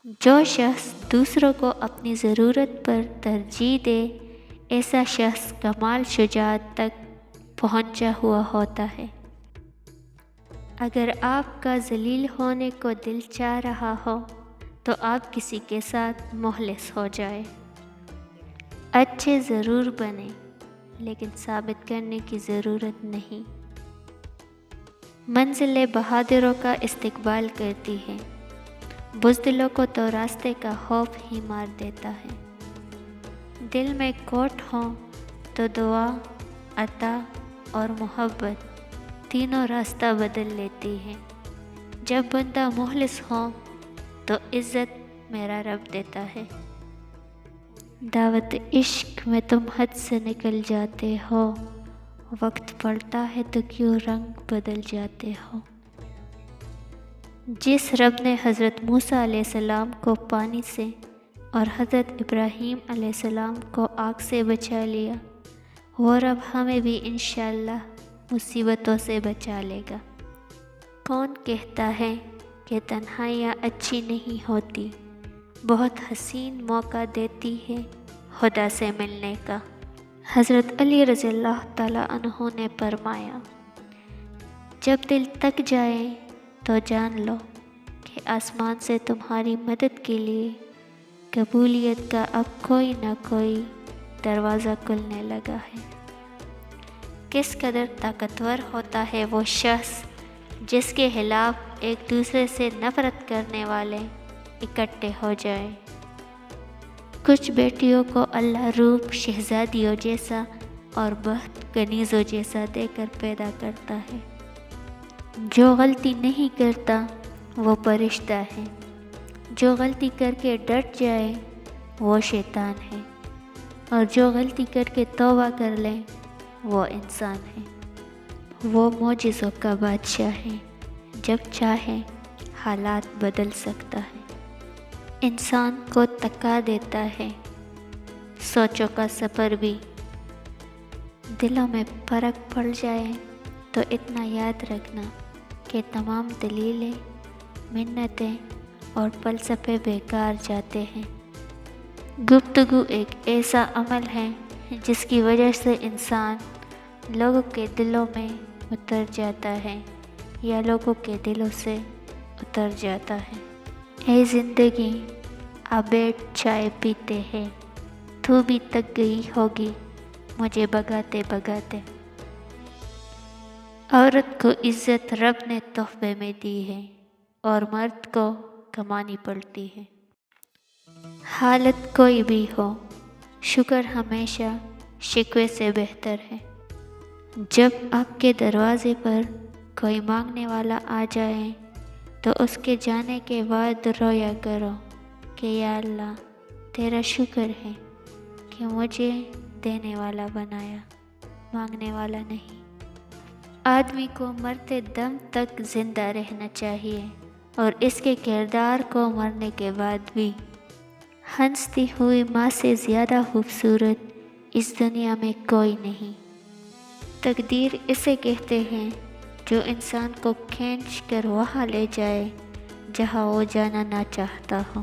جو شخص دوسروں کو اپنی ضرورت پر ترجیح دے، ایسا شخص کمال شجاعت تک پہنچا ہوا ہوتا ہے۔ اگر آپ کا ذلیل ہونے کو دل چاہ رہا ہو تو آپ کسی کے ساتھ مخلص ہو جائے۔ اچھے ضرور بنے، لیکن ثابت کرنے کی ضرورت نہیں۔ منزل بہادروں کا استقبال کرتی ہے، بزدلوں کو تو راستے کا خوف ہی مار دیتا ہے۔ دل میں کوٹ ہوں تو دعا، عطا اور محبت تینوں راستہ بدل لیتی ہیں۔ جب بندہ مخلص ہو تو عزت میرا رب دیتا ہے۔ دعوت عشق میں تم حد سے نکل جاتے ہو، وقت پڑتا ہے تو کیوں رنگ بدل جاتے ہو۔ جس رب نے حضرت موسیٰ علیہ السلام کو پانی سے اور حضرت ابراہیم علیہ السلام کو آگ سے بچا لیا، وہ رب ہمیں بھی انشاءاللہ مصیبتوں سے بچا لے گا۔ کون کہتا ہے کہ تنہائیاں اچھی نہیں ہوتی، بہت حسین موقع دیتی ہے خدا سے ملنے کا۔ حضرت علی رضی اللہ تعالیٰ عنہ نے فرمایا، جب دل تک جائے تو جان لو کہ آسمان سے تمہاری مدد کے لیے قبولیت کا اب کوئی نہ کوئی دروازہ کھلنے لگا ہے۔ کس قدر طاقتور ہوتا ہے وہ شخص جس کے خلاف ایک دوسرے سے نفرت کرنے والے اکٹھے ہو جائیں۔ کچھ بیٹیوں کو اللہ روپ شہزادیوں جیسا اور بخت کنیزوں جیسا دے کر پیدا کرتا ہے۔ جو غلطی نہیں کرتا وہ فرشتہ ہے، جو غلطی کر کے ڈٹ جائے وہ شیطان ہے، اور جو غلطی کر کے توبہ کر لے وہ انسان ہے۔ وہ معجزوں کا بادشاہ ہے، جب چاہے حالات بدل سکتا ہے۔ انسان کو تکا دیتا ہے سوچوں کا سفر بھی۔ دلوں میں فرق پڑ جائے تو اتنا یاد رکھنا کہ تمام دلیلیں، منتیں اور فلسفے بیکار جاتے ہیں۔ گفتگو ایک ایسا عمل ہے جس کی وجہ سے انسان لوگوں کے دلوں میں اتر جاتا ہے یا لوگوں کے دلوں سے اتر جاتا ہے۔ اے زندگی آ بیٹھ چائے پیتے ہیں، تو بھی تک گئی ہوگی مجھے بھگاتے بھگاتے۔ عورت کو عزت رب نے تحفے میں دی ہے اور مرد کو کمانی پڑتی ہے۔ حالت کوئی بھی ہو، شکر ہمیشہ شکوے سے بہتر ہے۔ جب آپ کے دروازے پر کوئی مانگنے والا آ جائے تو اس کے جانے کے بعد رویا کرو کہ یا اللہ تیرا شکر ہے کہ مجھے دینے والا بنایا، مانگنے والا نہیں۔ آدمی کو مرتے دم تک زندہ رہنا چاہیے، اور اس کے کردار کو مرنے کے بعد بھی۔ ہنستی ہوئی ماں سے زیادہ خوبصورت اس دنیا میں کوئی نہیں۔ تقدیر اسے کہتے ہیں جو انسان کو کھینچ کر وہاں لے جائے جہاں وہ جانا نہ چاہتا ہو۔